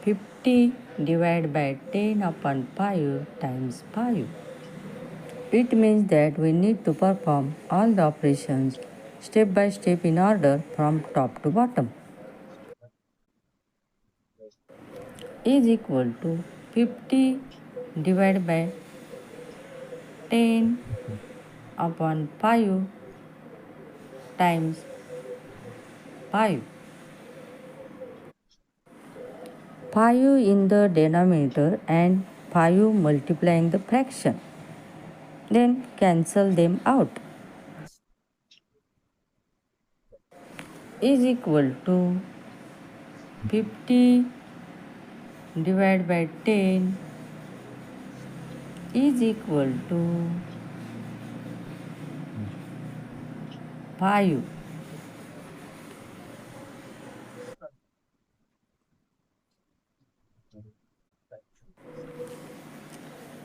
50 divided by 10 upon 5 times 5. It means that we need to perform all the operations step by step in order from top to bottom. Is equal to 50 divided by 10 upon 5 times 5. 5 in the denominator and 5 multiplying the fraction. Then cancel them out. Is equal to 50 divided by 10 is equal to 5.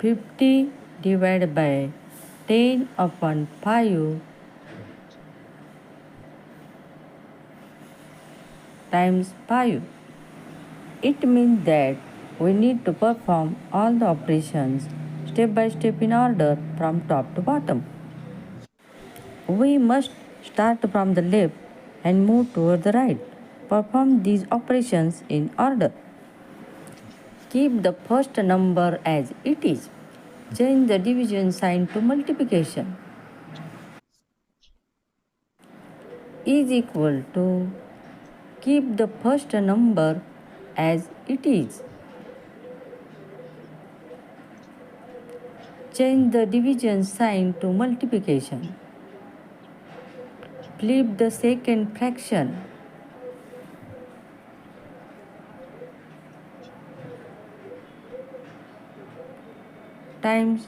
50 divided by 10 upon 5 times 5. It means that we need to perform all the operations step by step in order from top to bottom. We must start from the left and move toward the right. Perform these operations in order. Keep the first number as it is. Change the division sign to multiplication. Is equal to keep the first number as it is. Change the division sign to multiplication. Flip the second fraction. Times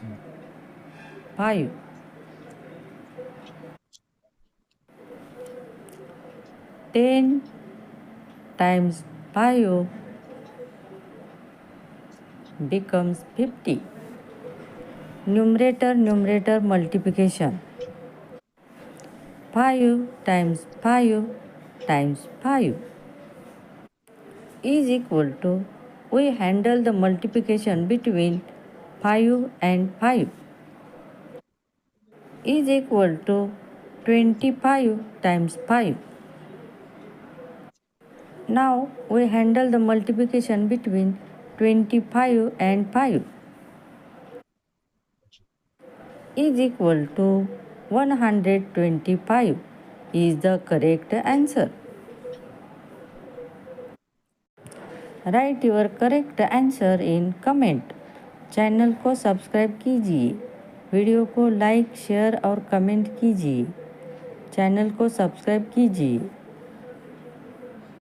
5. 10 times 5 becomes 50. Numerator multiplication. 5 times 5 times 5 is equal to, we handle the multiplication between 5 and 5, is equal to 25 times 5. Now we handle the multiplication between 25 and 5, is equal to 125 is the correct answer. Right your correct answer in comment. Channel को subscribe कीजिए, video को like share और comment कीजिए। Channel को subscribe कीजिए।